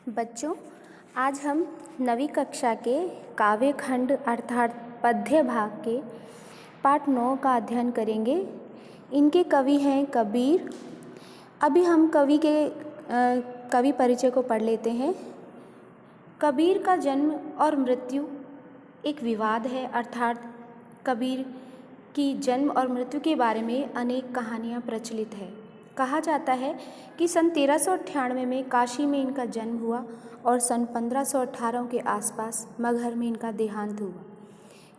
बच्चों, आज हम नवीं कक्षा के काव्य खंड अर्थात पद्य भाग के पाठ 9 का अध्ययन करेंगे। इनके कवि हैं कबीर। अभी हम कवि परिचय को पढ़ लेते हैं। कबीर का जन्म और मृत्यु एक विवाद है, अर्थात कबीर की जन्म और मृत्यु के बारे में अनेक कहानियाँ प्रचलित है। कहा जाता है कि सन 1398 में काशी में इनका जन्म हुआ और सन 1518 के आसपास मगहर में इनका देहांत हुआ।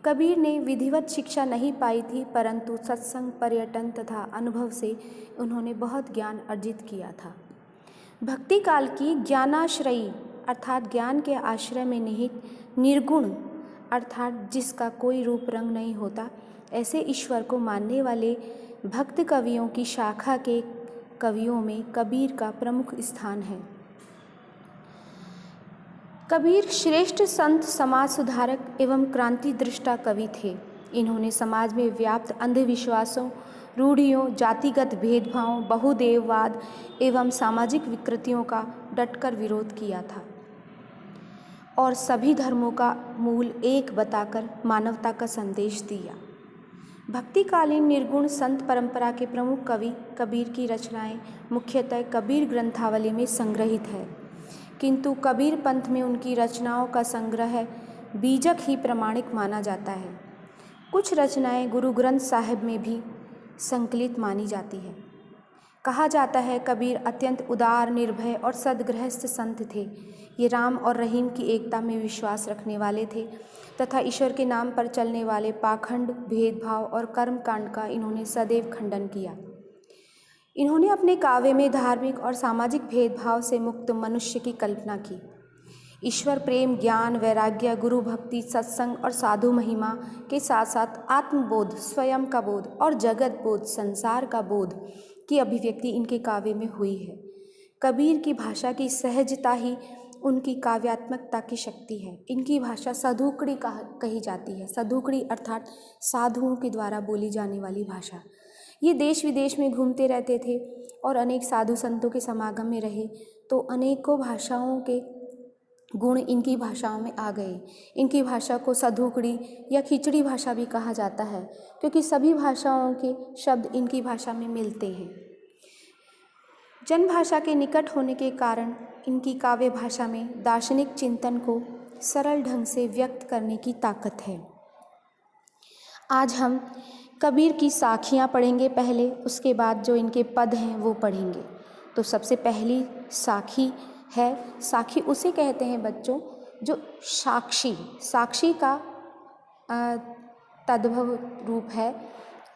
कबीर ने विधिवत शिक्षा नहीं पाई थी, परंतु सत्संग, पर्यटन तथा अनुभव से उन्होंने बहुत ज्ञान अर्जित किया था। भक्ति काल की ज्ञानाश्रयी अर्थात ज्ञान के आश्रय में निहित निर्गुण अर्थात जिसका कोई रूप रंग नहीं होता, ऐसे ईश्वर को मानने वाले भक्त कवियों की शाखा के कवियों में कबीर का प्रमुख स्थान है। कबीर श्रेष्ठ संत, समाज सुधारक एवं क्रांति दृष्टा कवि थे। इन्होंने समाज में व्याप्त अंधविश्वासों, रूढ़ियों, जातिगत भेदभाव, बहुदेववाद एवं सामाजिक विकृतियों का डटकर विरोध किया था और सभी धर्मों का मूल एक बताकर मानवता का संदेश दिया। भक्तिकालीन निर्गुण संत परंपरा के प्रमुख कवि कबीर की रचनाएं मुख्यतः कबीर ग्रंथावली में संग्रहित है, किंतु कबीर पंथ में उनकी रचनाओं का संग्रह बीजक ही प्रमाणिक माना जाता है। कुछ रचनाएं गुरु ग्रंथ साहिब में भी संकलित मानी जाती है। कहा जाता है कबीर अत्यंत उदार, निर्भय और सद्गृहस्थ संत थे। ये राम और रहीम की एकता में विश्वास रखने वाले थे तथा ईश्वर के नाम पर चलने वाले पाखंड, भेदभाव और कर्मकांड का इन्होंने सदैव खंडन किया। इन्होंने अपने काव्य में धार्मिक और सामाजिक भेदभाव से मुक्त मनुष्य की कल्पना की। ईश्वर प्रेम, ज्ञान, वैराग्य, गुरु भक्ति, सत्संग और साधु महिमा के साथ साथ आत्मबोध, स्वयं का बोध और जगत बोध, संसार का बोध की अभिव्यक्ति इनके काव्य में हुई है। कबीर की भाषा की सहजता ही उनकी काव्यात्मकता की शक्ति है। इनकी भाषा सधुकड़ी कही जाती है। सधुकड़ी अर्थात साधुओं के द्वारा बोली जाने वाली भाषा। ये देश विदेश में घूमते रहते थे और अनेक साधु संतों के समागम में रहे, तो अनेकों भाषाओं के गुण इनकी भाषाओं में आ गए। इनकी भाषा को सधुकड़ी या खिचड़ी भाषा भी कहा जाता है, क्योंकि सभी भाषाओं के शब्द इनकी भाषा में मिलते हैं। जनभाषा के निकट होने के कारण इनकी काव्य भाषा में दार्शनिक चिंतन को सरल ढंग से व्यक्त करने की ताकत है। आज हम कबीर की साखियाँ पढ़ेंगे पहले, उसके बाद जो इनके पद हैं वो पढ़ेंगे। तो सबसे पहली साखी है, साखी उसे कहते हैं बच्चों जो साक्षी का तद्भव रूप है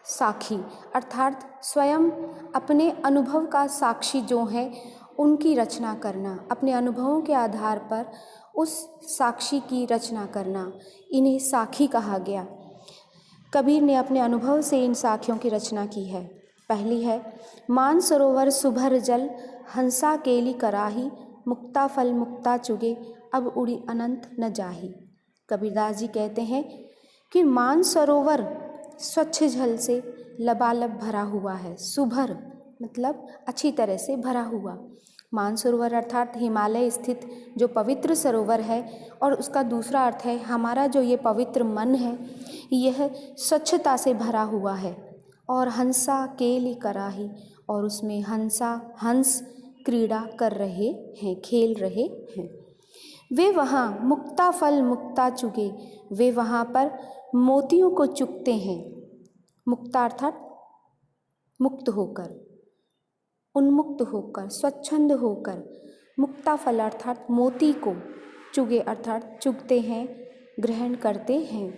साखी, अर्थात स्वयं अपने अनुभव का साक्षी जो है उनकी रचना करना, अपने अनुभवों के आधार पर उस साक्षी की रचना करना, इन्हें साखी कहा गया। कबीर ने अपने अनुभव से इन साखियों की रचना की है। पहली है, मान सरोवर सुभर जल, हंसा केली कराही, मुक्ता फल मुक्ता चुगे, अब उड़ी अनंत न जाही। कबीरदास जी कहते हैं कि मान सरोवर स्वच्छ जल से लबालब भरा हुआ है। सुभर मतलब अच्छी तरह से भरा हुआ। मानसरोवर अर्थात हिमालय स्थित जो पवित्र सरोवर है, और उसका दूसरा अर्थ है हमारा जो ये पवित्र मन है यह स्वच्छता से भरा हुआ है। और हंसा केली कराही, और उसमें हंस क्रीड़ा कर रहे हैं, खेल रहे हैं। वे वहाँ मुक्ता फल मुक्ता चुगे, वे वहाँ पर मोतियों को चुगते हैं। मुक्ता अर्थात मुक्त होकर, उन्मुक्त होकर, स्वच्छंद होकर। मुक्ता फल अर्थात मोती को, चुगे अर्थात चुगते हैं, ग्रहण करते हैं।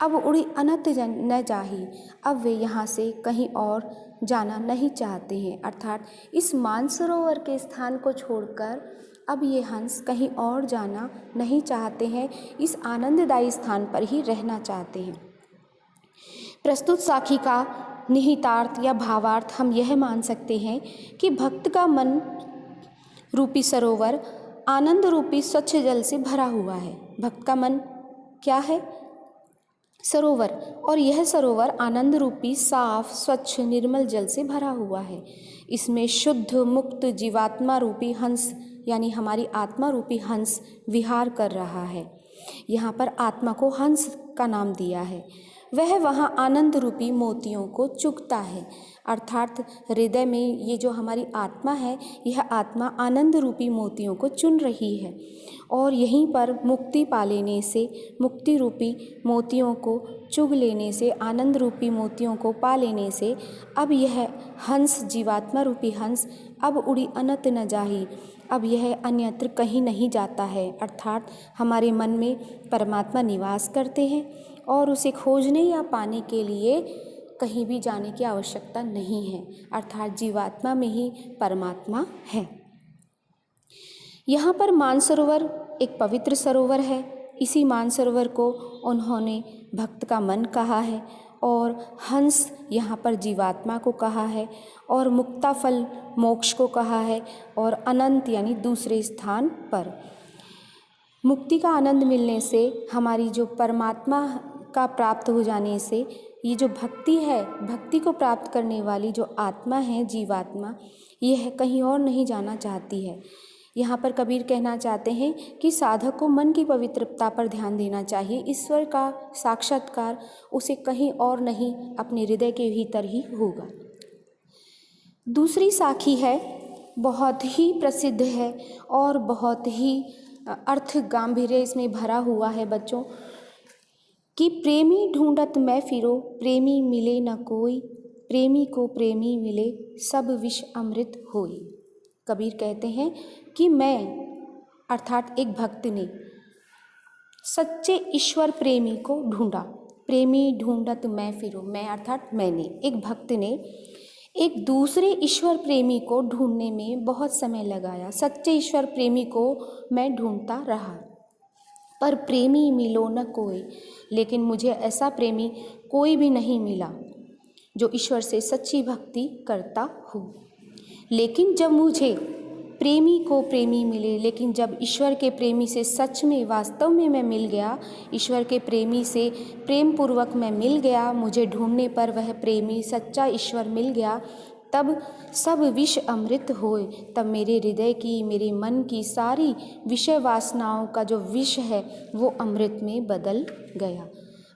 अब उड़ी अनंत न जाही, अब वे यहाँ से कहीं और जाना नहीं चाहते हैं, अर्थात इस मानसरोवर के स्थान को छोड़कर अब ये हंस कहीं और जाना नहीं चाहते हैं, इस आनंददायी स्थान पर ही रहना चाहते हैं। प्रस्तुत साखी का निहितार्थ या भावार्थ हम यह मान सकते हैं कि भक्त का मन रूपी सरोवर आनंद रूपी स्वच्छ जल से भरा हुआ है। भक्त का मन क्या है? सरोवर, और यह सरोवर आनंद रूपी साफ स्वच्छ निर्मल जल से भरा हुआ है। इसमें शुद्ध मुक्त जीवात्मा रूपी हंस यानी हमारी आत्मा रूपी हंस विहार कर रहा है। यहाँ पर आत्मा को हंस का नाम दिया है। वह वहाँ आनंद रूपी मोतियों को चुगता है, अर्थात हृदय में ये जो हमारी आत्मा है, यह आत्मा आनंद रूपी मोतियों को चुन रही है और यहीं पर मुक्ति पा लेने से, मुक्ति रूपी मोतियों को चुग लेने से, आनंद रूपी मोतियों को पा लेने से अब यह हंस, जीवात्मा रूपी हंस अब उड़ी अनंत न जाही, अब यह अन्यत्र कहीं नहीं जाता है। अर्थात हमारे मन में परमात्मा निवास करते हैं और उसे खोजने या पाने के लिए कहीं भी जाने की आवश्यकता नहीं है, अर्थात जीवात्मा में ही परमात्मा है। यहाँ पर मानसरोवर एक पवित्र सरोवर है। इसी मानसरोवर को उन्होंने भक्त का मन कहा है और हंस यहाँ पर जीवात्मा को कहा है और मुक्ता फल मोक्ष को कहा है और अनंत यानी दूसरे स्थान पर। मुक्ति का आनंद मिलने से, हमारी जो परमात्मा का प्राप्त हो जाने से, ये जो भक्ति है, भक्ति को प्राप्त करने वाली जो आत्मा है, जीवात्मा, यह कहीं और नहीं जाना चाहती है। यहाँ पर कबीर कहना चाहते हैं कि साधक को मन की पवित्रता पर ध्यान देना चाहिए। ईश्वर का साक्षात्कार उसे कहीं और नहीं, अपने हृदय के भीतर ही होगा। दूसरी साखी है, बहुत ही प्रसिद्ध है और बहुत ही अर्थ गांभीर्य इसमें भरा हुआ है बच्चों, कि प्रेमी ढूंढत मैं फिरो, प्रेमी मिले न कोई, प्रेमी को प्रेमी मिले, सब विष अमृत होई। कबीर कहते हैं कि मैं अर्थात एक भक्त ने सच्चे ईश्वर प्रेमी को ढूंढा। प्रेमी ढूंढत मैं फिरो, मैं अर्थात मैंने, एक भक्त ने एक दूसरे ईश्वर प्रेमी को ढूंढने में बहुत समय लगाया। सच्चे ईश्वर प्रेमी को मैं ढूंढता रहा, पर प्रेमी मिलो न कोई, लेकिन मुझे ऐसा प्रेमी कोई भी नहीं मिला जो ईश्वर से सच्ची भक्ति करता हो। लेकिन जब मुझे प्रेमी को प्रेमी मिले, लेकिन जब ईश्वर के प्रेमी से सच में वास्तव में मैं मिल गया, ईश्वर के प्रेमी से प्रेम पूर्वक मैं मिल गया, मुझे ढूंढने पर वह प्रेमी सच्चा ईश्वर मिल गया, तब सब विष अमृत होए। तब मेरे हृदय की, मेरे मन की सारी विषय वासनाओं का जो विष है वो अमृत में बदल गया।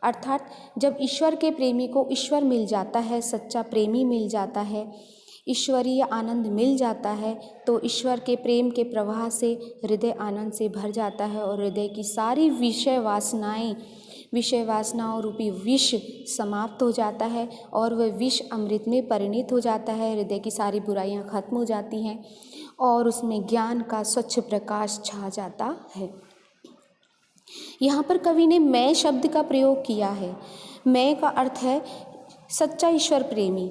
अर्थात जब ईश्वर के प्रेमी को ईश्वर मिल जाता है, सच्चा प्रेमी मिल जाता है, ईश्वरीय आनंद मिल जाता है, तो ईश्वर के प्रेम के प्रवाह से हृदय आनंद से भर जाता है और हृदय की सारी विषय वासनाओं रूपी विष समाप्त हो जाता है और वह विष अमृत में परिणित हो जाता है। हृदय की सारी बुराइयां खत्म हो जाती हैं और उसमें ज्ञान का स्वच्छ प्रकाश छा जाता है। यहाँ पर कवि ने मैं शब्द का प्रयोग किया है। मैं का अर्थ है सच्चा ईश्वर प्रेमी,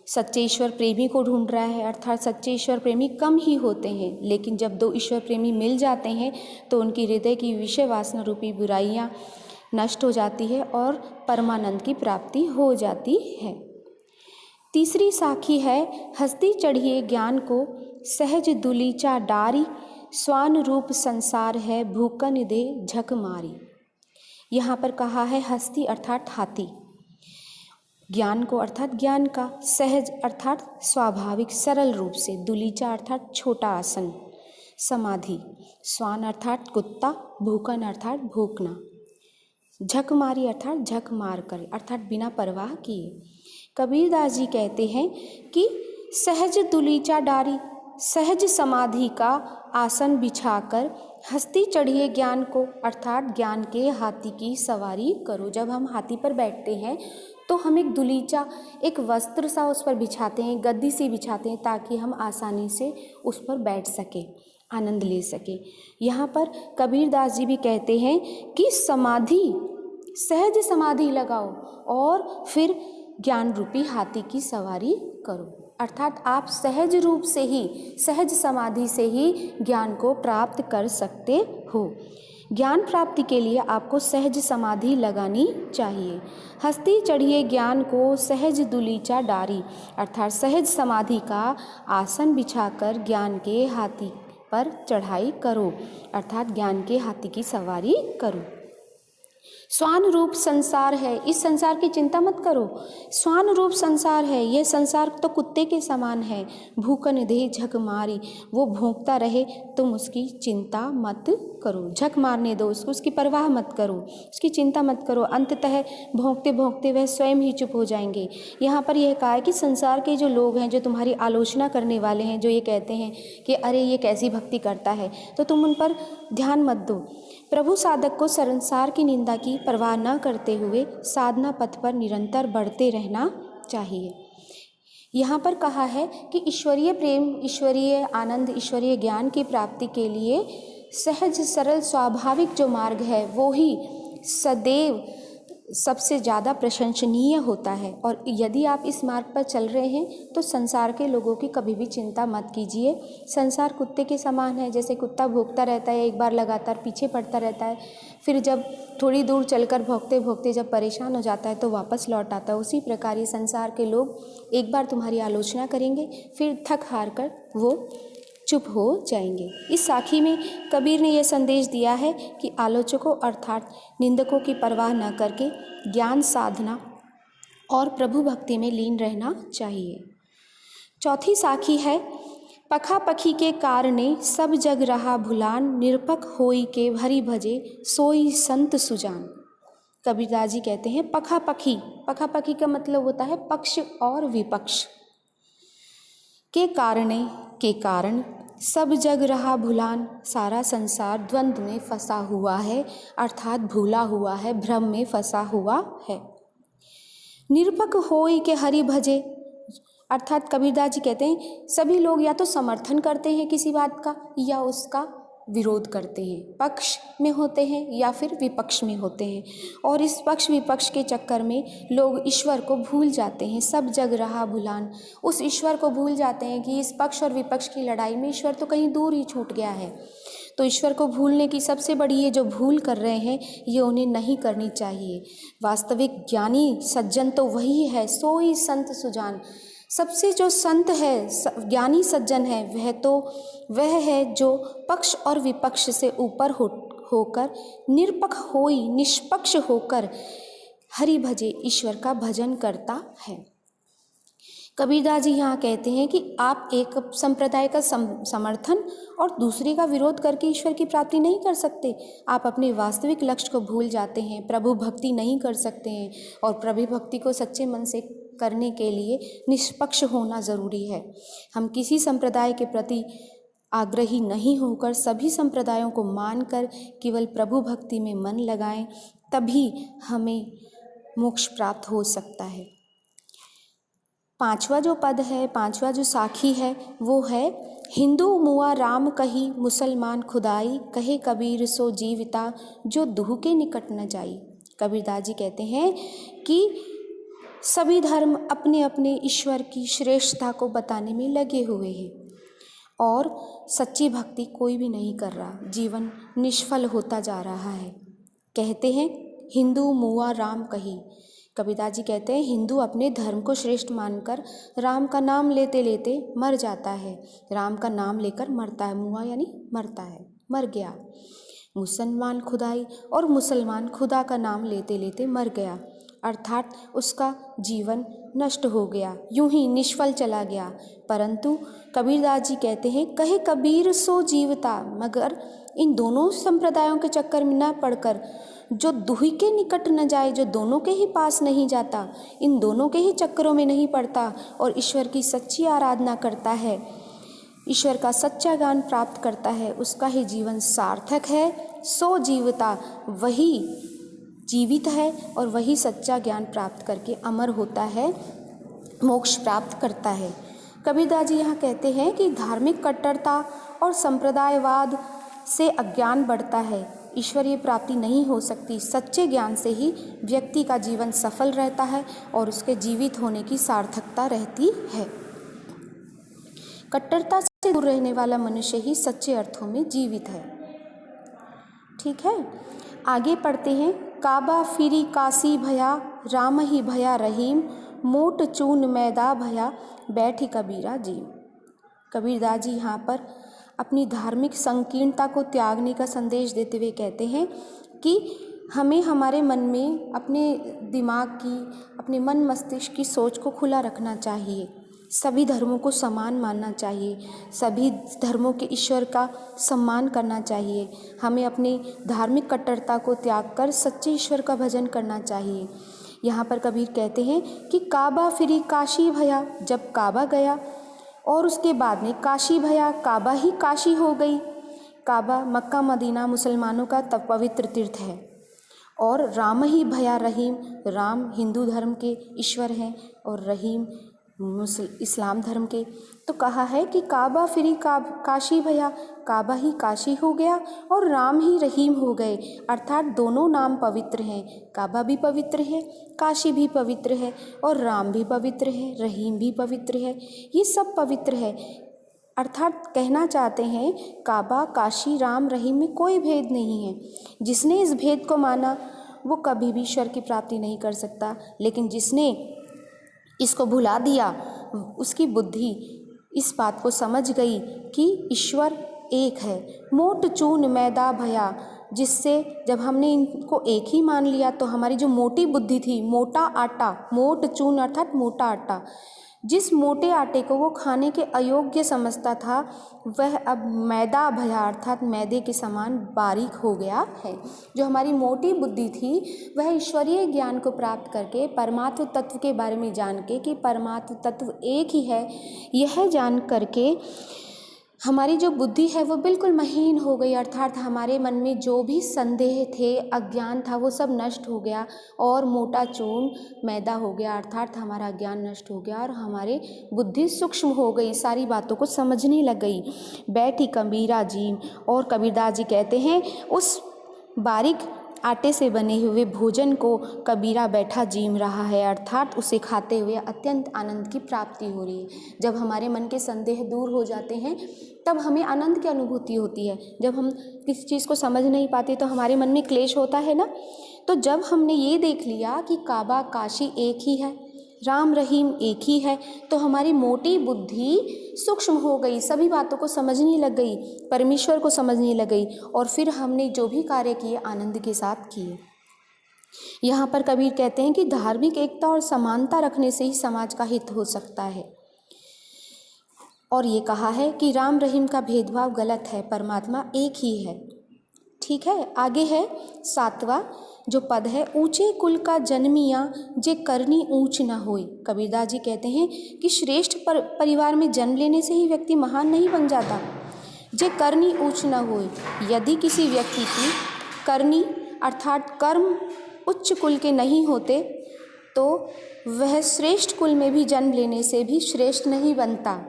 सच्चे ईश्वर प्रेमी को ढूंढ रहा है। अर्थात सच्चे ईश्वर प्रेमी कम ही होते हैं, लेकिन जब दो ईश्वर प्रेमी मिल जाते हैं तो उनकी हृदय की विषय वासना रूपी बुराइयां नष्ट हो जाती है और परमानंद की प्राप्ति हो जाती है। तीसरी साखी है, हस्ती चढ़िए ज्ञान को, सहज दुलीचा डारी, स्वान रूप संसार है, भूकन दे झक मारी। यहाँ पर कहा है हस्ती अर्थात हाथी, ज्ञान को अर्थात ज्ञान का, सहज अर्थात स्वाभाविक सरल रूप से, दुलीचा अर्थात छोटा आसन, समाधि, स्वान अर्थात कुत्ता, भूकन अर्थात भूकना, झक मारी अर्थात झक मार कर, अर्थात बिना परवाह किए। कबीरदास जी कहते हैं कि सहज दुलीचा डारी, सहज समाधि का आसन बिछाकर हस्ती चढ़िए ज्ञान को, अर्थात ज्ञान के हाथी की सवारी करो। जब हम हाथी पर बैठते हैं तो हम एक दुलीचा, एक वस्त्र सा उस पर बिछाते हैं, गद्दी सी बिछाते हैं, ताकि हम आसानी से उस पर बैठ सकें, आनंद ले सकें। यहाँ पर कबीरदास जी भी कहते हैं कि समाधि, सहज समाधि लगाओ और फिर ज्ञान रूपी हाथी की सवारी करो। अर्थात आप सहज रूप से ही, सहज समाधि से ही ज्ञान को प्राप्त कर सकते हो। ज्ञान प्राप्ति के लिए आपको सहज समाधि लगानी चाहिए। हस्ती चढ़िए ज्ञान को, सहज दुलीचा डारी, अर्थात सहज समाधि का आसन बिछाकर ज्ञान के हाथी पर चढ़ाई करो, अर्थात ज्ञान के हाथी की सवारी करो। स्वान रूप संसार है, इस संसार की चिंता मत करो। स्वान रूप संसार है, यह संसार तो कुत्ते के समान है। भूखन दे झक मारी, वो भौंकता रहे, तुम उसकी चिंता मत करो। झक मारने दो उसको, उसकी परवाह मत करो, उसकी चिंता मत करो। अंततः भौंकते भौंकते वह स्वयं ही चुप हो जाएंगे। यहाँ पर यह कहा है कि संसार के जो लोग हैं, जो तुम्हारी आलोचना करने वाले हैं, जो ये कहते हैं कि अरे ये कैसी भक्ति करता है, तो तुम उन पर ध्यान मत दो। प्रभु साधक को संसार की निंदा की परवाह न करते हुए साधना पथ पर निरंतर बढ़ते रहना चाहिए। यहाँ पर कहा है कि ईश्वरीय प्रेम, ईश्वरीय आनंद, ईश्वरीय ज्ञान की प्राप्ति के लिए सहज सरल स्वाभाविक जो मार्ग है वो ही सदैव सबसे ज़्यादा प्रशंसनीय होता है। और यदि आप इस मार्ग पर चल रहे हैं तो संसार के लोगों की कभी भी चिंता मत कीजिए। संसार कुत्ते के समान है, जैसे कुत्ता भौंकता रहता है, एक बार लगातार पीछे पड़ता रहता है, फिर जब थोड़ी दूर चलकर भौंकते भौंकते जब परेशान हो जाता है तो वापस लौट आता है। उसी प्रकार ये संसार के लोग एक बार तुम्हारी आलोचना करेंगे, फिर थक हार कर वो चुप हो जाएंगे। इस साखी में कबीर ने यह संदेश दिया है कि आलोचकों अर्थात निंदकों की परवाह न करके ज्ञान साधना और प्रभु भक्ति में लीन रहना चाहिए। चौथी साखी है, पखा पखी के कारणे सब जग रहा भुलान, निरपक होई के हरि भजे सोई संत सुजान। कबीरदास जी कहते हैं पखा पखी, पखा पखी का मतलब होता है पक्ष और विपक्ष। के कारणे, के कारण, सब जग रहा भुलान, सारा संसार द्वंद्व में फंसा हुआ है, अर्थात भूला हुआ है, भ्रम में फंसा हुआ है। निरपक होई के हरि भजे, अर्थात कबीरदास जी कहते हैं सभी लोग या तो समर्थन करते हैं किसी बात का या उसका विरोध करते हैं, पक्ष में होते हैं या फिर विपक्ष में होते हैं। और इस पक्ष विपक्ष के चक्कर में लोग ईश्वर को भूल जाते हैं। सब जग रहा भुलान, उस ईश्वर को भूल जाते हैं कि इस पक्ष और विपक्ष की लड़ाई में ईश्वर तो कहीं दूर ही छूट गया है। तो ईश्वर को भूलने की सबसे बड़ी ये जो भूल कर रहे हैं ये उन्हें नहीं करनी चाहिए। वास्तविक ज्ञानी सज्जन तो वही है, सोई संत सुजान। सबसे जो संत है, ज्ञानी सज्जन है, वह है जो पक्ष और विपक्ष से ऊपर होकर निरपक्ष होई, निष्पक्ष होकर हरि भजे, ईश्वर का भजन करता है। कबीरदास जी यहाँ कहते हैं कि आप एक संप्रदाय का समर्थन और दूसरे का विरोध करके ईश्वर की प्राप्ति नहीं कर सकते। आप अपने वास्तविक लक्ष्य को भूल जाते हैं, प्रभु भक्ति नहीं कर सकते हैं। और प्रभु भक्ति को सच्चे मन से करने के लिए निष्पक्ष होना ज़रूरी है। हम किसी संप्रदाय के प्रति आग्रही नहीं होकर सभी संप्रदायों को मानकर केवल प्रभु भक्ति में मन लगाएं, तभी हमें मोक्ष प्राप्त हो सकता है। पांचवा जो पद है, पांचवा जो साखी है वो है, हिंदू मुआ राम कही, मुसलमान खुदाई, कहे कबीर सो जीविता, जो दूह के निकट न जाई। कबीरदास जी कहते हैं कि सभी धर्म अपने अपने ईश्वर की श्रेष्ठता को बताने में लगे हुए हैं और सच्ची भक्ति कोई भी नहीं कर रहा, जीवन निष्फल होता जा रहा है। कहते हैं हिंदू मुआ राम कही। कबीरदास जी कहते हैं हिंदू अपने धर्म को श्रेष्ठ मानकर राम का नाम लेते लेते मर जाता है, राम का नाम लेकर मरता है, मुआ यानी मरता है, मर गया। मुसलमान खुदाई, और मुसलमान खुदा का नाम लेते लेते मर गया, अर्थात उसका जीवन नष्ट हो गया, यूं ही निष्फल चला गया। परंतु कबीरदास जी कहते हैं कहे कबीर सो जीवता, मगर इन दोनों संप्रदायों के चक्कर में न पड़कर जो दूही के निकट न जाए, जो दोनों के ही पास नहीं जाता, इन दोनों के ही चक्करों में नहीं पड़ता और ईश्वर की सच्ची आराधना करता है, ईश्वर का सच्चा ज्ञान प्राप्त करता है, उसका ही जीवन सार्थक है। सो जीवता, वही जीवित है और वही सच्चा ज्ञान प्राप्त करके अमर होता है, मोक्ष प्राप्त करता है। कबीरदास जी यहाँ कहते हैं कि धार्मिक कट्टरता और संप्रदायवाद से अज्ञान बढ़ता है, ईश्वरीय प्राप्ति नहीं हो सकती। सच्चे ज्ञान से ही व्यक्ति का जीवन सफल रहता है और उसके जीवित होने की सार्थकता रहती है। कट्टरता से दूर रहने वाला मनुष्य ही सच्चे अर्थों में जीवित है। ठीक है, आगे पढ़ते हैं। काबा फिरी काशी भया, राम ही भया रहीम, मोट चून मैदा भया, बैठी कबीरा जी। कबीरदास जी यहाँ पर अपनी धार्मिक संकीर्णता को त्यागने का संदेश देते हुए कहते हैं कि हमें हमारे मन में अपने दिमाग की, अपने मन मस्तिष्क की सोच को खुला रखना चाहिए। सभी धर्मों को समान मानना चाहिए, सभी धर्मों के ईश्वर का सम्मान करना चाहिए। हमें अपनी धार्मिक कट्टरता को त्याग कर सच्चे ईश्वर का भजन करना चाहिए। यहाँ पर कबीर कहते हैं कि काबा फिरी काशी भया, जब काबा गया और उसके बाद में काशी भया, काबा ही काशी हो गई। काबा मक्का मदीना मुसलमानों का तब पवित्र तीर्थ है। और राम ही भया रहीम, राम हिंदू धर्म के ईश्वर हैं और रहीम इस्लाम धर्म के। तो कहा है कि काबा फिरी काशी भया, काबा ही काशी हो गया और राम ही रहीम हो गए, अर्थात दोनों नाम पवित्र हैं। काबा भी पवित्र है, काशी भी पवित्र है और राम भी पवित्र है, रहीम भी पवित्र है, ये सब पवित्र है। अर्थात कहना चाहते हैं काबा, काशी, राम, रहीम में कोई भेद नहीं है। जिसने इस भेद को माना वो कभी भी ईश्वर की प्राप्ति नहीं कर सकता, लेकिन जिसने इसको भुला दिया उसकी बुद्धि इस बात को समझ गई कि ईश्वर एक है। मोट चून मैदा भया, जिससे जब हमने इनको एक ही मान लिया तो हमारी जो मोटी बुद्धि थी, मोटा आटा, मोट चून अर्थात मोटा आटा, जिस मोटे आटे को वो खाने के अयोग्य समझता था वह अब मैदा भया अर्थात मैदे के समान बारीक हो गया है। जो हमारी मोटी बुद्धि थी वह ईश्वरीय ज्ञान को प्राप्त करके परमात्म तत्व के बारे में जान के कि परमात्म तत्व एक ही है, यह जान करके हमारी जो बुद्धि है वो बिल्कुल महीन हो गई। अर्थात हमारे मन में जो भी संदेह थे, अज्ञान था, वो सब नष्ट हो गया और मोटा चून मैदा हो गया, अर्थात हमारा ज्ञान नष्ट हो गया और हमारी बुद्धि सूक्ष्म हो गई, सारी बातों को समझने लग गई। बैठी कबीरा जी, और कबीरदास जी कहते हैं उस बारीक आटे से बने हुए भोजन को कबीरा बैठा जीम रहा है, अर्थात उसे खाते हुए अत्यंत आनंद की प्राप्ति हो रही है। जब हमारे मन के संदेह दूर हो जाते हैं तब हमें आनंद की अनुभूति होती है। जब हम किसी चीज़ को समझ नहीं पाते तो हमारे मन में क्लेश होता है ना। तो जब हमने ये देख लिया कि काबा काशी एक ही है, राम रहीम एक ही है, तो हमारी मोटी बुद्धि सूक्ष्म हो गई, सभी बातों को समझने लग गई, परमेश्वर को समझने लग गई और फिर हमने जो भी कार्य किए आनंद के साथ किए। यहाँ पर कबीर कहते हैं कि धार्मिक एकता और समानता रखने से ही समाज का हित हो सकता है। और ये कहा है कि राम रहीम का भेदभाव गलत है, परमात्मा एक ही है। ठीक है, आगे है 7वां जो पद है, ऊंचे कुल का जन्मिया जे करनी ऊंच न होई। कबीरदास जी कहते हैं कि श्रेष्ठ परिवार में जन्म लेने से ही व्यक्ति महान नहीं बन जाता। जे करनी ऊंच न होई, यदि किसी व्यक्ति की करनी अर्थात कर्म उच्च कुल के नहीं होते तो वह श्रेष्ठ कुल में भी जन्म लेने से भी श्रेष्ठ नहीं बनता।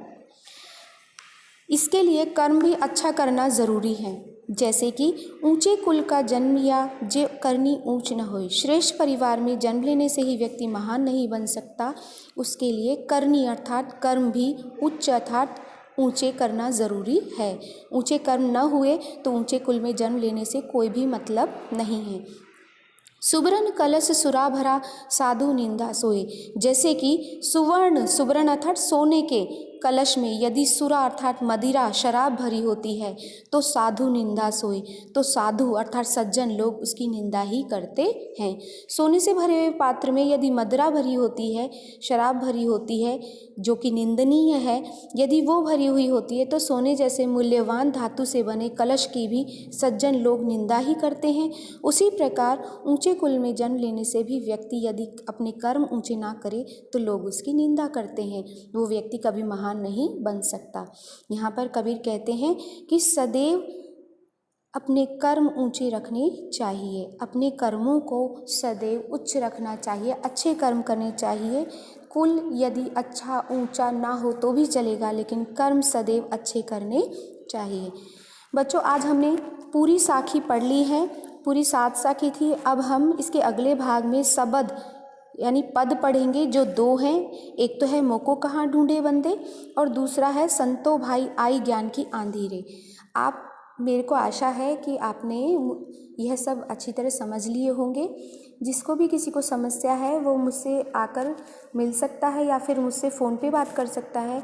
इसके लिए कर्म भी अच्छा करना ज़रूरी है। जैसे कि ऊंचे कुल का जन्म या जे करनी ऊंच न होई, श्रेष्ठ परिवार में जन्म लेने से ही व्यक्ति महान नहीं बन सकता, उसके लिए करनी अर्थात कर्म भी उच्च अर्थात ऊंचे करना ज़रूरी है। ऊंचे कर्म न हुए तो ऊंचे कुल में जन्म लेने से कोई भी मतलब नहीं है। सुवर्ण कलश सुरा भरा साधु निंदा सोए, जैसे कि सुवर्ण अर्थात सोने के कलश में यदि सुरा अर्थात मदिरा शराब भरी होती है तो साधु निंदा सोए, तो साधु अर्थात सज्जन लोग उसकी निंदा ही करते हैं। सोने से भरे हुए पात्र में यदि मदिरा भरी होती है, शराब भरी होती है जो कि निंदनीय है, यदि वो भरी हुई होती है तो सोने जैसे मूल्यवान धातु से बने कलश की भी सज्जन लोग निंदा ही करते हैं। उसी प्रकार ऊंचे कुल में जन्म लेने से भी व्यक्ति यदि अपने कर्म ऊंचे ना करे तो लोग उसकी निंदा करते हैं, वो व्यक्ति कभी महान नहीं बन सकता। यहाँ पर कबीर कहते हैं कि सदैव अपने कर्म ऊंचे रखने चाहिए, अपने कर्मों को सदैव उच्च रखना चाहिए, अच्छे कर्म करने चाहिए। कुल यदि अच्छा ऊंचा ना हो तो भी चलेगा, लेकिन कर्म सदैव अच्छे करने चाहिए। बच्चों, आज हमने पूरी साखी पढ़ ली है, पूरी 7 साखी थी। अब हम इसके अगले भाग में शब्द यानी पद पढ़ेंगे जो 2 हैं। एक तो है मोको कहाँ ढूंढे बंदे और दूसरा है संतो भाई आई ज्ञान की आंधी रे। आप मेरे को आशा है कि आपने यह सब अच्छी तरह समझ लिए होंगे। जिसको भी किसी को समस्या है वो मुझसे आकर मिल सकता है या फिर मुझसे फ़ोन पे बात कर सकता है।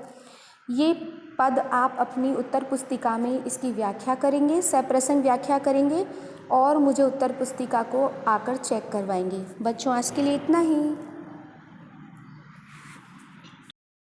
ये पद आप अपनी उत्तर पुस्तिका में इसकी व्याख्या करेंगे, सप्रसंग व्याख्या करेंगे और मुझे उत्तर पुस्तिका को आकर चेक करवाएंगे। बच्चों आज के लिए इतना ही।